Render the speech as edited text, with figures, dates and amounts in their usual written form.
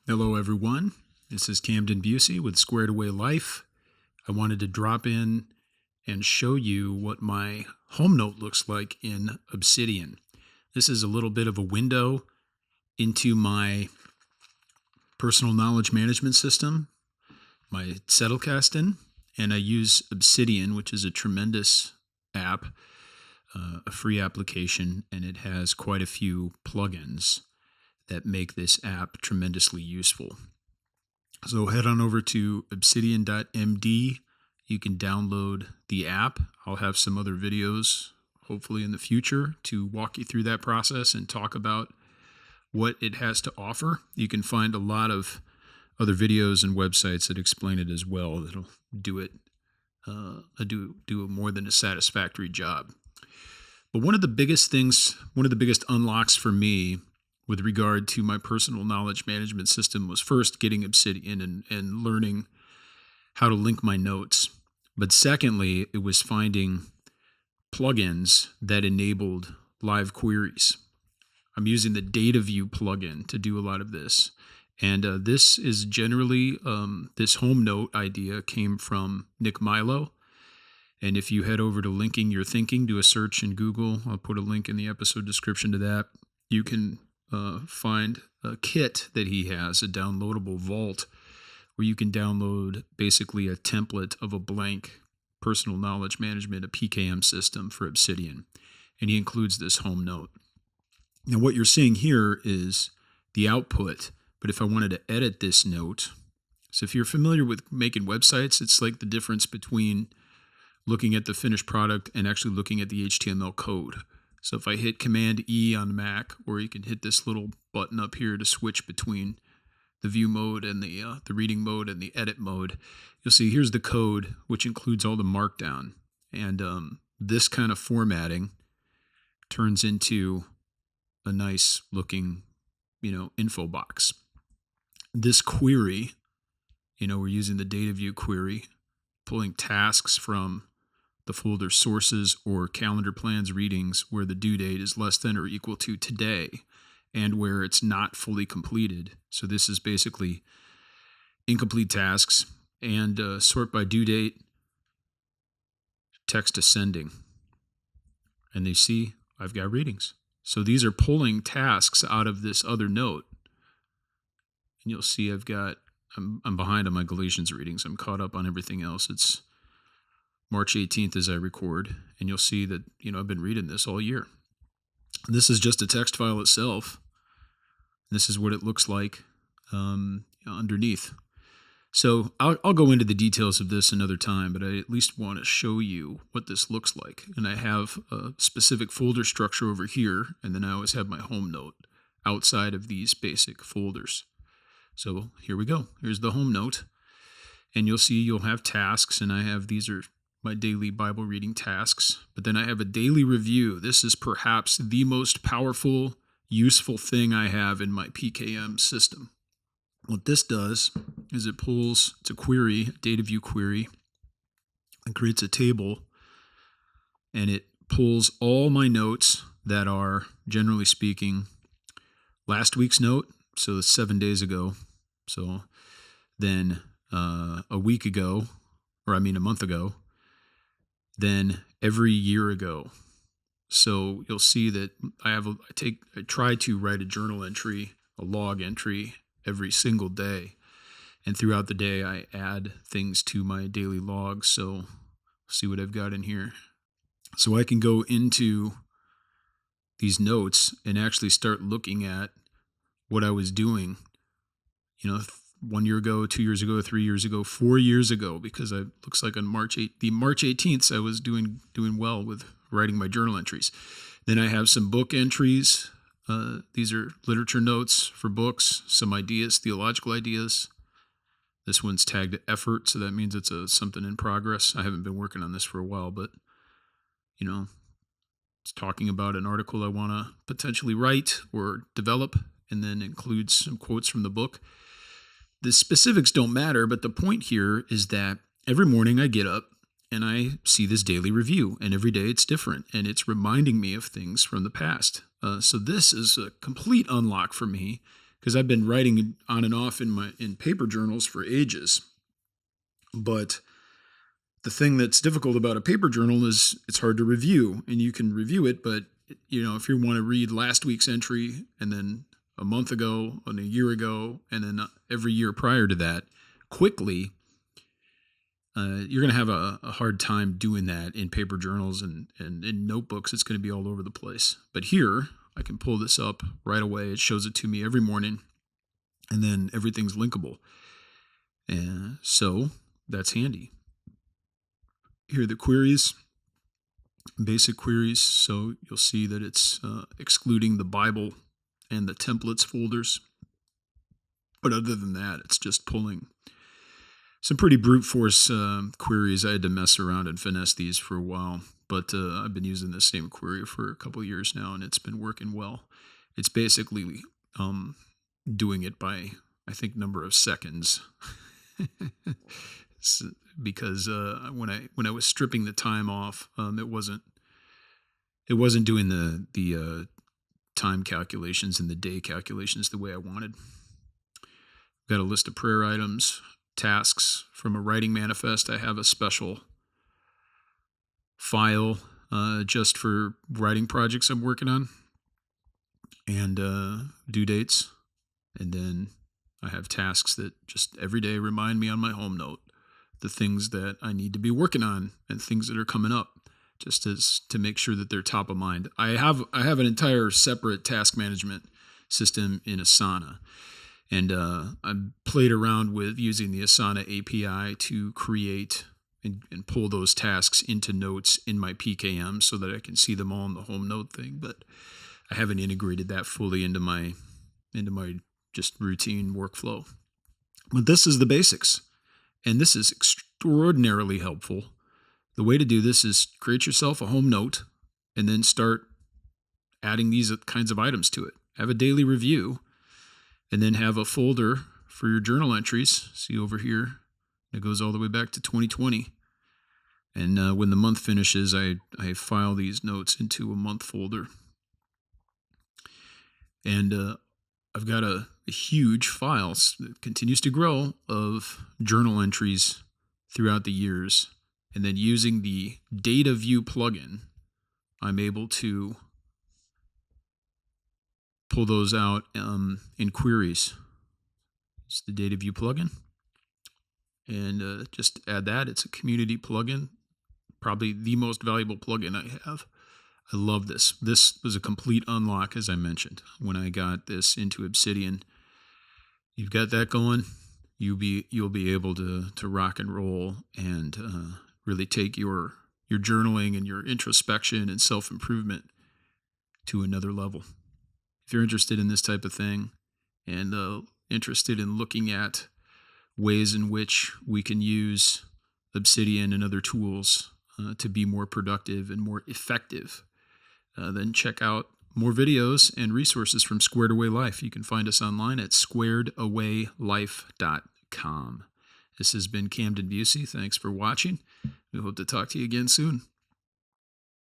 Hello, everyone. This is Camden Busey with Squared Away Life. I wanted to drop in and show you what my home note looks like in Obsidian. This is a little bit of a window into my personal knowledge management system, my Settlecasting, and I use Obsidian, which is a tremendous app, a free application, and it has quite a few plugins that make this app tremendously useful. So head on over to obsidian.md. You can download the app. I'll have some other videos, hopefully in the future, to walk you through that process and talk about what it has to offer. You can find a lot of other videos and websites that explain it as well. That'll do it, do a more than a satisfactory job. But one of the biggest unlocks for me with regard to my personal knowledge management system was first getting Obsidian and learning how to link my notes. But secondly, it was finding plugins that enabled live queries. I'm using the Dataview plugin to do a lot of this. And this is generally, this home note idea came from Nick Milo. And if you head over to Linking Your Thinking, do a search in Google, I'll put a link in the episode description to that. You can find a kit that he has, a downloadable vault, where you can download basically a template of a blank personal knowledge management, a PKM system for Obsidian. And he includes this home note. Now, what you're seeing here is the output, but if I wanted to edit this note, so if you're familiar with making websites, it's like the difference between looking at the finished product and actually looking at the HTML code. So if I hit Command E on Mac, or you can hit this little button up here to switch between the view mode and the reading mode and the edit mode, you'll see here's the code, which includes all the markdown. And this kind of formatting turns into a nice looking, info box. This query, we're using the Dataview query, pulling tasks from the folder sources or calendar plans readings where the due date is less than or equal to today and where it's not fully completed. So this is basically incomplete tasks, and sort by due date, text ascending. And they see I've got readings. So these are pulling tasks out of this other note. And you'll see I'm behind on my Galatians readings. I'm caught up on everything else. It's March 18th as I record, and you'll see that, I've been reading this all year. This is just a text file itself. This is what it looks like underneath. So I'll go into the details of this another time, but I at least want to show you what this looks like. And I have a specific folder structure over here, and then I always have my home note outside of these basic folders. So here we go. Here's the home note. And you'll see you'll have tasks, and these are my daily Bible reading tasks. But then I have a daily review. This is perhaps the most powerful, useful thing I have in my PKM system. What this does is it's a query, a Dataview query, and creates a table, and it pulls all my notes that are, generally speaking, last week's note, so 7 days ago. So then a month ago, then every year ago. So you'll see that I try to write a journal entry, a log entry every single day. And throughout the day, I add things to my daily logs. So see what I've got in here. So I can go into these notes and actually start looking at what I was doing, 1 year ago, 2 years ago, 3 years ago, 4 years ago, because it looks like on March 18th, I was doing well with writing my journal entries. Then I have some book entries. These are literature notes for books, some ideas, theological ideas. This one's tagged effort, so that means it's something in progress. I haven't been working on this for a while, but, it's talking about an article I want to potentially write or develop, and then includes some quotes from the book. The specifics don't matter, but the point here is that every morning I get up and I see this daily review, and every day it's different, and it's reminding me of things from the past. So this is a complete unlock for me, because I've been writing on and off in paper journals for ages. But the thing that's difficult about a paper journal is it's hard to review, and you can review it, but if you want to read last week's entry and then a month ago and a year ago and then every year prior to that quickly, you're going to have a hard time doing that in paper journals and in notebooks. It's going to be all over the place. But here, I can pull this up right away. It shows it to me every morning, and then everything's linkable. And so that's handy. Here are the queries, basic queries. So you'll see that it's excluding the Bible and the templates folders. But other than that, it's just pulling some pretty brute force queries. I had to mess around and finesse these for a while, but I've been using the same query for a couple of years now, and it's been working well. It's basically doing it by, I think, number of seconds. Because when I was stripping the time off, it wasn't doing the time calculations and the day calculations the way I wanted. Got a list of prayer items, tasks from a writing manifest. I have a special file just for writing projects I'm working on, and due dates. And then I have tasks that just every day remind me on my home note the things that I need to be working on and things that are coming up, just as to make sure that they're top of mind. I have an entire separate task management system in Asana. And I played around with using the Asana API to create and pull those tasks into notes in my PKM so that I can see them all in the home note thing. But I haven't integrated that fully into my just routine workflow. But this is the basics. And this is extraordinarily helpful. The way to do this is create yourself a home note and then start adding these kinds of items to it. Have a daily review. And then have a folder for your journal entries. See over here, it goes all the way back to 2020. And when the month finishes, I file these notes into a month folder. And I've got a huge file that continues to grow of journal entries throughout the years. And then using the Dataview plugin, I'm able to pull those out in queries. It's the Dataview plugin. And just add that. It's a community plugin. Probably the most valuable plugin I have. I love this. This was a complete unlock, as I mentioned, when I got this into Obsidian. You've got that going, you'll be able to rock and roll and really take your journaling and your introspection and self-improvement to another level. If you're interested in this type of thing and interested in looking at ways in which we can use Obsidian and other tools to be more productive and more effective, then check out more videos and resources from Squared Away Life. You can find us online at squaredawaylife.com. This has been Camden Busey. Thanks for watching. We hope to talk to you again soon.